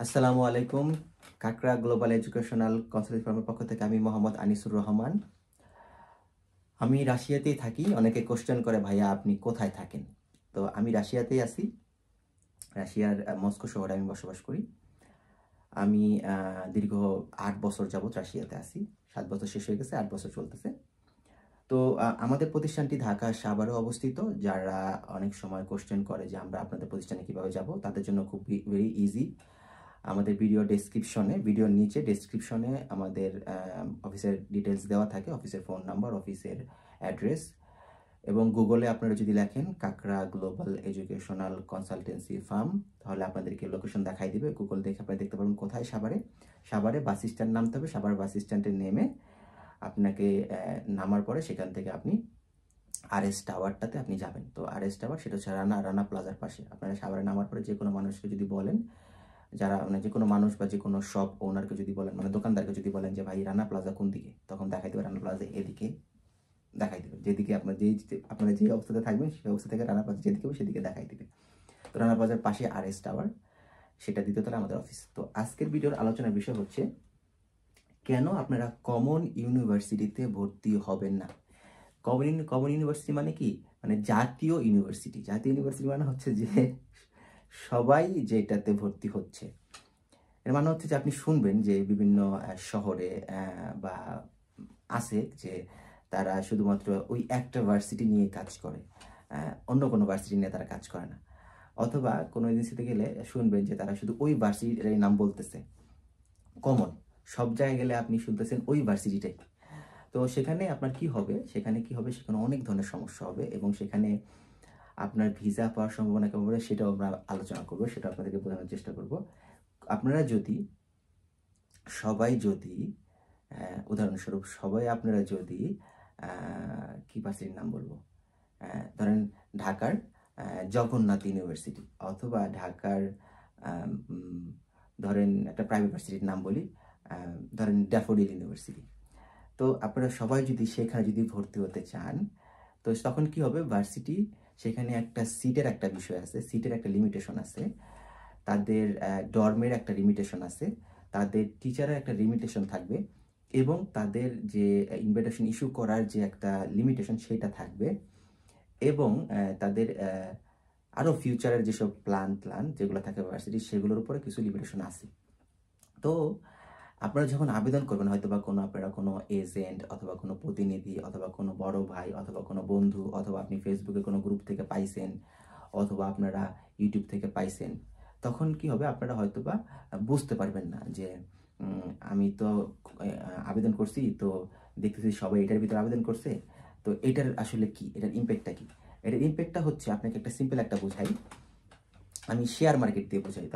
আসসালামু আলাইকুম। কাকরা global educational consultancy ফার্মের পক্ষ থেকে আমি মোহাম্মদ আনিসুর রহমান। আমি রাশিয়াতেই থাকি। অনেকে কোশ্চেন করে, ভাইয়া আপনি কোথায় থাকেন? তো আমি রাশিয়াতেই আছি। রাশিয়ার মস্কো শহরে আমি বসবাস করি। আমি দীর্ঘ ৮ বছর যাবৎ রাশিয়াতে আছি। ৭ বছর শেষ হয়ে গেছে, ৮ বছর চলতেছে। তো আমাদের প্রতিষ্ঠানটি ঢাকা সাভারে অবস্থিত। যারা অনেক সময় কোশ্চেন করে যে আমরা আপনাদের প্রতিষ্ঠানে কিভাবে যাব, তাদের জন্য খুব ভেরি ইজি। আমাদের ভিডিওর নিচে ডেসক্রিপশনে আমাদের অফিসের ডিটেলস দেওয়া থাকে, অফিসের ফোন নাম্বার, অফিসের অ্যাড্রেস। এবং গুগলে আপনারা যদি লেখেন কাকরা গ্লোবাল এডুকেশনাল কনসালটেন্সি ফার্ম, তাহলে আপনাদেরকে লোকেশন দেখাই দিবে। গুগল দেখে আপনারা দেখতে পারবেন কোথায়। সাভারে বাস স্ট্যান্ড নামতে হবে। সাভার বাস স্ট্যান্ডে নেমে আপনাকে নামার পরে সেখান থেকে আপনি RS টাওয়ারটাতে আপনি যাবেন। তো RS টাওয়ার সেটা হচ্ছে রানা প্লাজার পাশে। আপনারা সাভারে নামার পরে যে কোনো মানুষকে যদি বলেন, যারা মানে যে কোনো মানুষ বা যে কোনো শপ ওনারকে যদি বলেন, মানে দোকানদারকে যদি বলেন যে ভাই রানা প্লাজা কোন দিকে, তখন দেখাই দেবে রানা প্লাজা এদিকে দেখাই দেবে। যেদিকে আপনারা যে অবস্থাতে থাকবেন সেই অবস্থা থেকে রানা প্লাজা যেদিকে হবে সেদিকে দেখাই দেবে। তো রানা প্লাজার পাশে RS টাওয়ার, সেটা দ্বিতীয়তলা আমাদের অফিস। তো আজকের ভিডিওর আলোচনার বিষয় হচ্ছে কেন আপনারা কমন ইউনিভার্সিটিতে ভর্তি হবেন না। কমন ইউনিভার্সিটি মানে কি? মানে জাতীয় ইউনিভার্সিটি। জাতীয় ইউনিভার্সিটি মানে হচ্ছে যে সবাই যেটাতে ভর্তি হচ্ছে। এর মানে হচ্ছে যে আপনি শুনবেন যে বিভিন্ন শহরে বা আছে যে তারা শুধুমাত্র ওই একটা ভার্সিটি নিয়ে কাজ করে, অন্য কোনো ভার্সিটি নিয়ে তারা কাজ করে না। অথবা কোনো এজেন্সিতে গেলে শুনবেন যে তারা শুধু ওই ভার্সিটির নাম বলতেছে। কমন সব জায়গায় গেলে আপনি শুনতেছেন ওই ভার্সিটিটাই। তো সেখানে আপনার কি হবে? সেখানে অনেক ধরনের সমস্যা হবে এবং সেখানে আপনার ভিসা পাওয়ার সম্ভাবনা কেমন হবে সেটাও আমরা আলোচনা করবো, সেটা আপনাদেরকে বোঝানোর চেষ্টা করব। আপনারা যদি উদাহরণস্বরূপ আপনারা যদি কি ভার্সিটির নাম বলবো, ধরেন ঢাকার জগন্নাথ ইউনিভার্সিটি, অথবা ঢাকার ধরেন একটা প্রাইভেট ভার্সিটির নাম বলি, ধরেন ড্যাফোডিল ইউনিভার্সিটি। তো আপনারা সবাই যদি সেখানে যদি ভর্তি হতে চান, তো তখন কি হবে? ভার্সিটি সেখানে একটা সিটের একটা বিষয় আছে, সিটের একটা লিমিটেশন আছে, তাদের ডর্মের একটা লিমিটেশন আছে, তাদের টিচারের একটা লিমিটেশন থাকবে, এবং তাদের যে ইনভিটেশন ইস্যু করার যে একটা লিমিটেশন সেটা থাকবে, এবং তাদের আরও ফিউচারের যেসব প্ল্যান যেগুলো থাকে ভার্সিটি, সেগুলোর উপরে কিছু লিমিটেশন আছে। তো আপনারা যখন আবেদন করবেন, হয়তো বা আপনারা কোনো এজেন্ট অথবা কোনো প্রতিনিধি অথবা কোনো বড় ভাই অথবা কোনো বন্ধু, অথবা আপনি ফেসবুকে কোনো গ্রুপ থেকে পাইছেন, অথবা আপনারা ইউটিউব থেকে পাইছেন, তখন কি হবে? আপনারা হয়তো বা বুঝতে পারবেন না যে আমি তো আবেদন করছি, তো দেখতেছি সবাই এটার ভিতরে আবেদন করছে, তো এটার আসলে কি, এটার ইম্প্যাক্টটা কি? এটার ইম্প্যাক্টটা হচ্ছে, আপনাকে একটা সিম্পল একটা বোঝাই, আমি শেয়ার মার্কেট দিয়ে বোঝাই। তো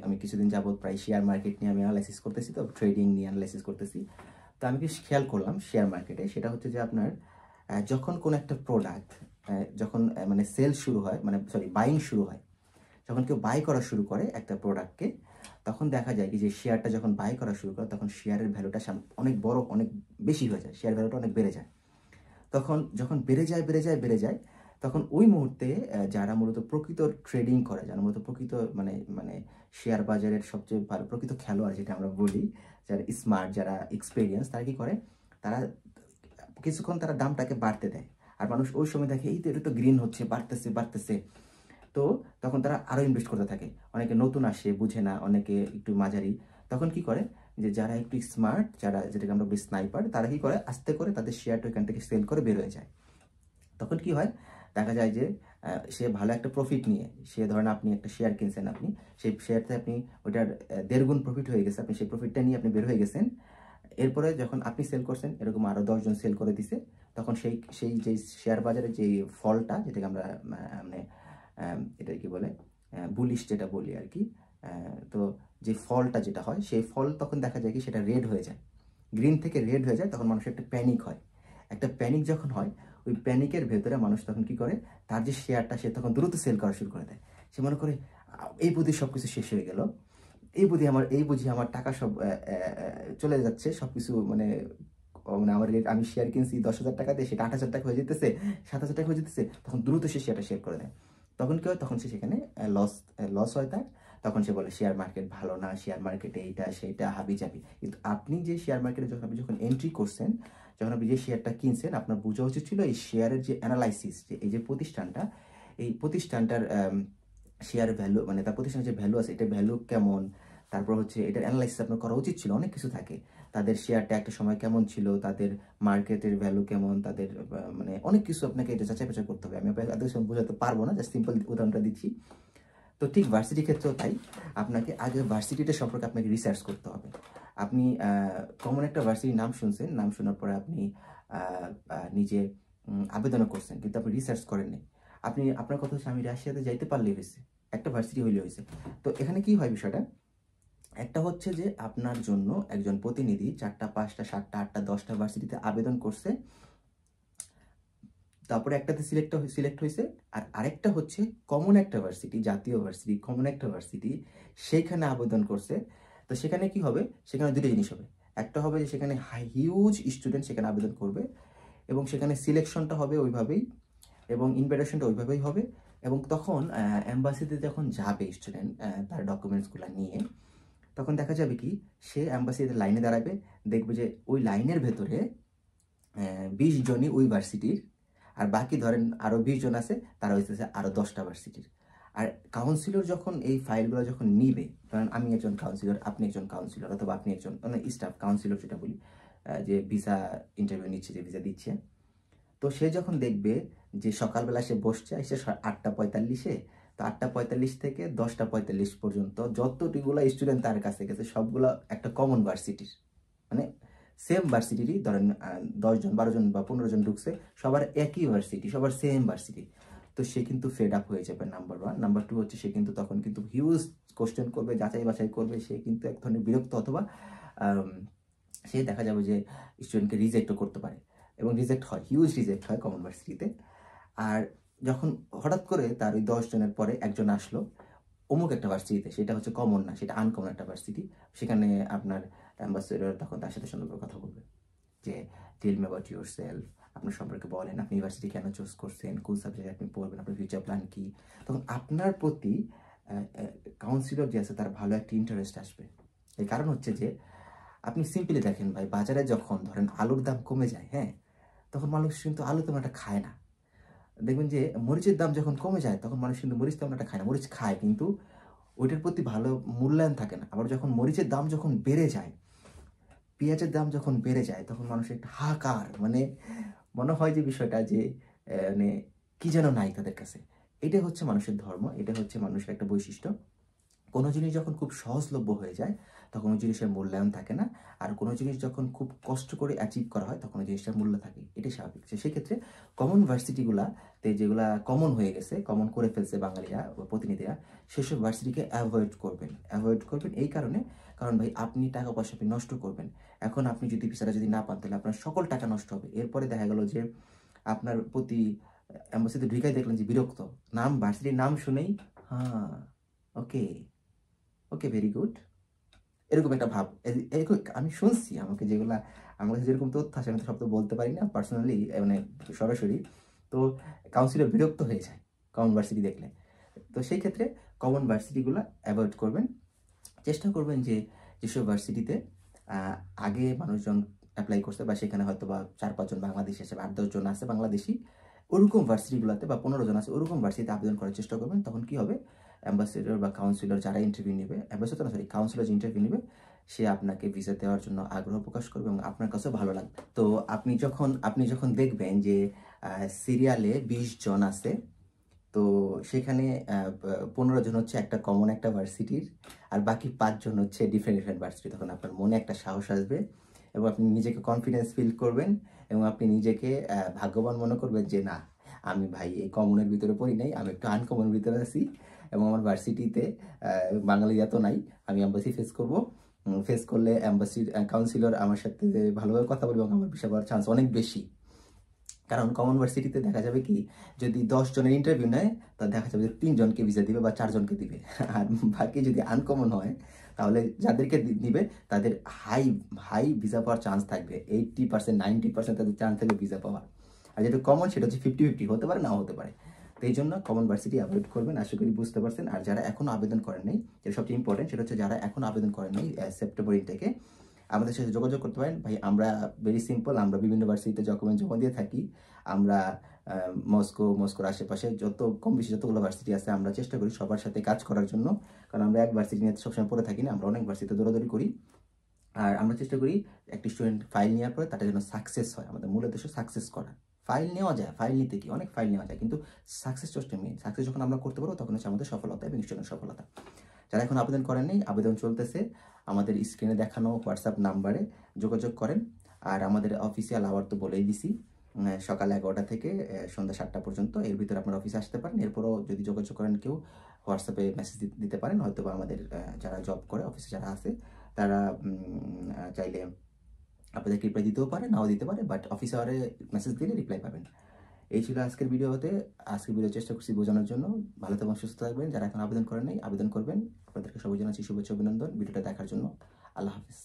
আমি কিছুদিন যাবত প্রায় শেয়ার মার্কেট নিয়ে আমি অ্যানালাইসিস করতেছি, তো ট্রেডিং নিয়ে অ্যানালাইসিস করতেছি। তো আমি কি খেয়াল করলাম শেয়ার মার্কেটে, সেটা হচ্ছে যে আপনার যখন কোনো একটা প্রোডাক্ট যখন মানে সেল শুরু হয়, মানে বাইং শুরু হয়, যখন কেউ বাই করা শুরু করে একটা প্রোডাক্টকে, তখন দেখা যায় কি যে শেয়ারটা যখন বাই করা শুরু করে, তখন শেয়ারের ভ্যালুটা অনেক বড়, অনেক বেশি হয়ে যায়, শেয়ার ভ্যালুটা অনেক বেড়ে যায়। তখন যখন বেড়ে যায়, তখন ওই মুহূর্তে যারা মূলত প্রকৃত ট্রেডিং করে, যারা মূলত প্রকৃত মানে মানে শেয়ার বাজারের সবচেয়ে ভালো প্রকৃত খেলোয়াড় যেটা আমরা বলি, যারা স্মার্ট, যারা এক্সপেরিয়েন্স, তারা কি করে? তারা কিছুক্ষণ তারা দামটাকে বাড়তে দেয়, আর মানুষ ওই সময় দেখে এই তো এটা তো গ্রিন হচ্ছে, বাড়তেছে। তো তখন তারা আরও ইনভেস্ট করতে থাকে। অনেকে নতুন আসে, বুঝে না, অনেকে একটু মাঝারি। তখন কি করে যে যারা একটু স্মার্ট, যারা যেটাকে আমরা বলি স্নাইপার, তারা কি করে? আস্তে করে তাদের শেয়ারটা ওইখান থেকে সেল করে বের হয়ে যায়। তখন কি হয়? দেখা যায় যে সে ভালো একটা প্রফিট নিয়ে, সে ধরেন আপনি একটা শেয়ার কিনছেন, আপনি সেই শেয়ারতে আপনি ওইটার 1.5 গুণ প্রফিট হয়ে গেছে, আপনি সেই প্রফিটটা নিয়ে আপনি বের হয়ে গেছেন। এরপরে যখন আপনি সেল করছেন, এরকম আরও 10 জন সেল করে দিছে, তখন সেই যে শেয়ার বাজারে যে ফলটা, যেটাকে আমরা মানে এটা কি বলে, বুলিশ যেটা বলি আর কি, তো যে ফলটা যেটা হয়, সেই ফল তখন দেখা যায় কি সেটা রেড হয়ে যায়, গ্রিন থেকে রেড হয়ে যায়। তখন মানুষের একটা প্যানিক হয়। একটা প্যানিক যখন হয়, ওই প্যানিকের ভেতরে মানুষ তখন কি করে? তার যে শেয়ারটা, সে তখন দ্রুত সেল করা শুরু করে দেয়। সে মনে করে এই বুঝি সব কিছু শেষ হয়ে গেল, এই বুঝি আমার টাকা সব চলে যাচ্ছে, সব কিছু মানে মানে আমি শেয়ার কিনছি 10,000 টাকা দিয়ে, সেটা 8,000 টাকা হয়ে যেতেছে, 7,000 টাকা হয়ে যেতেছে, তখন দ্রুত সে শেয়ারটা শেয়ার করে দেয়। তখন কি হয়? তখন সে সেখানে লস হয় তার। তখন সে বলে শেয়ার মার্কেট ভালো না, শেয়ার মার্কেটে এইটা সেইটা হাবিজাবি। কিন্তু আপনি যে শেয়ার মার্কেটে যখন এন্ট্রি করছেন, যখন আপনি যে শেয়ারটা কিনছেন, আপনার বোঝা উচিত ছিল এই শেয়ারের যে অ্যানালাইসিস, যে এই যে প্রতিষ্ঠানটা, এই প্রতিষ্ঠানটার শেয়ার ভ্যালু, মানে তার প্রতিষ্ঠানের যে ভ্যালু আছে, এটা ভ্যালু কেমন, তারপর হচ্ছে এটার অ্যানালাইসিস আপনার করা উচিত ছিল। অনেক কিছু থাকে, তাদের শেয়ারটা একটা সময় কেমন ছিল, তাদের মার্কেটের ভ্যালু কেমন, তাদের মানে অনেক কিছু আপনাকে এটা যাচাই বাছাই করতে হবে। আমি আপনাদের সঙ্গে বোঝাতে পারবো না, জাস্ট সিম্পল উদাহরণটা দিচ্ছি। তো ঠিক ভার্সিটির ক্ষেত্রেও তাই, আপনাকে আগে ভার্সিটিটা সম্পর্কে আপনাকে রিসার্চ করতে হবে। আপনি কমন একটা ভার্সিটির নাম শুনছেন, নাম শোনার পরে আপনি নিজে আবেদনও করছেন, কিন্তু আপনি রিসার্চ করেননি। আপনার কথা হচ্ছে আমি রাশিয়াতে যাইতে পারলেই হয়েছে, একটা ভার্সিটি হইলে হয়েছে। তো এখানে কি হয় বিষয়টা, একটা হচ্ছে যে আপনার জন্য একজন প্রতিনিধি 4টা 5টা 7টা 8টা 10টা ভার্সিটিতে আবেদন করছে, তারপরে একটাতে সিলেক্ট হয়েছে, আর আরেকটা হচ্ছে কমন একটা ভার্সিটি, জাতীয় ভার্সিটি, কমন একটা ভার্সিটি, সেইখানে আবেদন করছে। তো সেখানে কি হবে, সেখানে দুটো জিনিস হবে। একটা হবে যে সেখানে হিউজ স্টুডেন্ট সেখানে আবেদন করবে, এবং সেখানে সিলেকশনটা হবে ওইভাবেই, এবং ইনভাইটেশনটা ওইভাবেই হবে। এবং তখন অ্যাম্বাসিতে যখন যাবে স্টুডেন্ট তার ডকুমেন্টসগুলো নিয়ে, তখন দেখা যাবে কি, সে অ্যাম্বাসিতে লাইনে দাঁড়াবে, দেখবে যে ওই লাইনের ভেতরে 20 জনই ওই ভার্সিটির, আর বাকি ধরেন আরও 20 জন আছে, তারা হইতেছে আরও 10টা ভার্সিটির। আর কাউন্সিলর যখন এই ফাইলগুলো যখন নিবে, কারণ আমি একজন কাউন্সিলর, আপনি একজন কাউন্সিলর, অথবা আপনি একজন মানে স্টাফ কাউন্সিলর যেটা বলি, যে ভিসা ইন্টারভিউ নিচ্ছে, যে ভিসা দিচ্ছে, তো সে যখন দেখবে যে সকালবেলা সে বসছে, এসে 8টা 45-এ, তো 8টা 45 থেকে 10টা 45 পর্যন্ত যতটুকুলো স্টুডেন্ট তার কাছে গেছে, সবগুলো একটা কমন ভার্সিটির, মানে সেম ভার্সিটিরই, ধরেন 10 জন 12 জন বা 15 জন ঢুকছে, সবার একই ভার্সিটি, সবার সেম ভার্সিটি। তো সে কিন্তু ফেড আপ হয়ে যাবে, নাম্বার 1। নাম্বার 2 হচ্ছে সে কিন্তু তখন কিন্তু হিউজ কোশ্চেন করবে, যাচাই বাছাই করবে, সে কিন্তু এক ধরনের বিরক্ত, অথবা সে দেখা যাবে যে স্টুডেন্টকে রিজেক্টও করতে পারে, এবং রিজেক্ট হয়, হিউজ রিজেক্ট হয় কমন ভার্সিটিতে। আর যখন হঠাৎ করে তার ওই 10 জনের পরে একজন আসলো অমুক একটা ভার্সিটিতে, সেটা হচ্ছে কমন না, সেটা আনকমন একটা ভার্সিটি, সেখানে আপনার অ্যাম্বাসেডর তখন তার সাথে সুন্দর করে কথা বলবে, যে tell me about yourself, আপনার সম্পর্কে বলেন, আপনি ইউনিভার্সিটি কেন চুজ করছেন, কোন সাবজেক্টে আপনি পড়বেন, আপনার ফিউচার প্ল্যান কী। তখন আপনার প্রতি কাউন্সিলর যে আছে তার ভালো একটা ইন্টারেস্ট আসবে। এই কারণ হচ্ছে যে আপনি সিম্পলি দেখেন ভাই, বাজারে যখন ধরেন আলুর দাম কমে যায়, হ্যাঁ, তখন মানুষ কিন্তু আলু তেমন একটা খায় না। দেখবেন যে মরিচের দাম যখন কমে যায়, তখন মানুষ কিন্তু মরিচ তেমন একটা খায় না, মরিচ খায় কিন্তু ওইটার প্রতি ভালো মূল্যায়ন থাকে না। আবার যখন মরিচের দাম যখন বেড়ে যায়, পেঁয়াজের দাম যখন বেড়ে যায়, তখন মানুষ একটা হাহাকার, মানে মনে হয় যে বিষয়টা যে মানে কি যেন নাই তাদের কাছে। এটা হচ্ছে মানুষের ধর্ম, এটা হচ্ছে মানুষের একটা বৈশিষ্ট্য। কোনো জিনিস যখন খুব সহজলভ্য হয়ে যায়, তখন ওই জিনিসের মূল্যায়ন থাকে না। আর কোনো জিনিস যখন খুব কষ্ট করে অ্যাচিভ করা হয়, তখন ওই জিনিসটার মূল্য থাকে, এটাই স্বাভাবিক। সেক্ষেত্রে কমন ভার্সিটিগুলাতে যেগুলা কমন হয়ে গেছে, কমন করে ফেলছে বাঙালিরা বা প্রতিনিধিরা, সেসব ভার্সিটিকে অ্যাভয়েড করবেন এই কারণে, কারণ ভাই আপনি টাকা পয়সা আপনি নষ্ট করবেন। এখন আপনি যদি ভিসাটা যদি না পান, তাহলে আপনার সকল টাকা নষ্ট হবে। এরপরে দেখা গেল যে আপনার প্রতি অ্যাম্বাসিতে ঢুকাই দেখলেন যে বিরক্ত, নাম ভার্সিটির নাম শুনেই, হ্যাঁ, ওকে, ওকে, ভেরি গুড, এরকম একটা ভাব। এরকম আমি শুনছি, আমার কাছে যেরকম তথ্য আসে, আমি তো সব তো বলতে পারি না পার্সোনালি, মানে সরাসরি। তো কাউন্সিলর বিরক্ত হয়ে যায় কমন ভার্সিটি দেখলে। তো সেই ক্ষেত্রে কমন ভার্সিটিগুলো অ্যাভয়েড করবেন। চেষ্টা করবেন যে যেসব ভার্সিটিতে আগে মানুষজন অ্যাপ্লাই করছে, বা সেখানে হয়তো বা 4-5 জন বাংলাদেশি আছে, 8-10 জন আছে বাংলাদেশি, ওরকম ভার্সিটিগুলোতে, বা 15 জন আছে ওরকম ভার্সিটিতে আবেদন করার চেষ্টা করবেন। তখন কি হবে, অ্যাম্বাসেডর বা কাউন্সিলর যারা ইন্টারভিউ নেবে, অ্যাম্বাসেডর না সরি কাউন্সিলর যে ইন্টারভিউ নেবে, সে আপনাকে ভিসা দেওয়ার জন্য আগ্রহ প্রকাশ করবে, এবং আপনার কাছেও ভালো লাগবে। তো আপনি যখন দেখবেন যে সিরিয়ালে 20 জন আছে, তো সেখানে 15 জন হচ্ছে একটা কমন একটা ভার্সিটির, আর বাকি 5 জন হচ্ছে ডিফারেন্ট ভার্সিটি, তখন আপনার মনে একটা সাহস আসবে, এবং আপনি নিজেকে কনফিডেন্স ফিল করবেন, এবং আপনি নিজেকে ভাগ্যবান মনে করবেন যে না, আমি ভাই এই কমনের ভিতরে পড়ি নাই, আমি একটু আনকমনের ভিতরে আছি, এবং আমার ভার্সিটিতে বাঙালি এত নাই, আমি অ্যাম্বাসি ফেস করলে অ্যাম্বাসির কাউন্সিলর আমার সাথে ভালোভাবে কথা বলবে, এবং আমার ভিসা পাওয়ার চান্স অনেক বেশি। কারণ কমন ভার্সিটিতে দেখা যাবে কি, যদি 10 জনের ইন্টারভিউ নেয়, তাহলে দেখা যাবে যে 3 জনকে ভিসা দিবে বা 4 জনকে দিবে, আর বাকি যদি আনকমন হয়, তাহলে যাদেরকে দিবে তাদের হাই হাই ভিসা পাওয়ার চান্স থাকবে, 80% 90% তাদের চান্স থাকবে ভিসা পাওয়ার। আর যেটা কমন সেটা হচ্ছে 50-50, হতে পারে নাও হতে পারে। তো এই জন্য কমন ভার্সিটি অ্যাভয়েড করবেন, আশা করি বুঝতে পারছেন। আর যারা এখনও আবেদন করেন নাই, যেটা সবচেয়ে ইম্পর্টেন্ট সেটা হচ্ছে যারা এখনও আবেদন করেন নাই সেপ্টেম্বর ইনটেকে, আমাদের সাথে যোগাযোগ করতে পারেন। ভাই আমরা ভেরি সিম্পল, আমরা বিভিন্ন ভার্সিটিতে ডকুমেন্ট জমা দিয়ে থাকি। আমরা মস্কোর আশেপাশে যত কম বেশি যতগুলো ভার্সিটি আছে আমরা চেষ্টা করি সবার সাথে কাজ করার জন্য, কারণ আমরা এক ভার্সিটি নিয়ে সবসময় পড়ে থাকি না, আমরা অনেক ভার্সিটিতে দৌড়াদৌড়ি করি। আর আমরা চেষ্টা করি একটি স্টুডেন্ট ফাইল নেওয়ার পরে তাটা যেন সাকসেস হয়। আমাদের মূল উদ্দেশ্য সাকসেস করা। ফাইল নেওয়া যায়, ফাইল নিতে কি অনেক ফাইল নেওয়া যায়, কিন্তু সাকসেস হচ্ছে মেইন। সাকসেস যখন আমরা করতে পারবো তখন হচ্ছে আমাদের সফলতা এবং স্টুডেন্ট সফলতা। যারা এখন আবেদন করেননি, আবেদন চলতেছে, আমাদের স্ক্রিনে দেখানো হোয়াটসঅ্যাপ নাম্বারে যোগাযোগ করেন। আর আমাদের অফিসিয়াল আওয়ার তো বলেই দিছি, সকাল 11টা থেকে সন্ধ্যা 7টা পর্যন্ত, এর ভিতরে আপনার অফিসে আসতে পারেন। এরপরও যদি যোগাযোগ করেন কেউ, হোয়াটসঅ্যাপে মেসেজ দিতে পারেন, হয়তো বা আমাদের যারা জব করে অফিসে যারা আছে তারা চাইলে আপনাদেরকে রিপ্লাই দিতেও পারে, নাও দিতে পারে, বাট অফিস আওয়ারে মেসেজ দিলে রিপ্লাই পাবেন। এই ছিল আজকের ভিডিওতে। আজকের ভিডিও চেষ্টা করছি বোঝানোর জন্য। ভালো থাকবেন, সুস্থ থাকবেন। যারা এখন আবেদন করেন নাই আবেদন করবেন। আপনাদেরকে সবাই জানাচ্ছি শুভেচ্ছা, অভিনন্দন ভিডিওটা দেখার জন্য। আল্লাহ হাফিজ।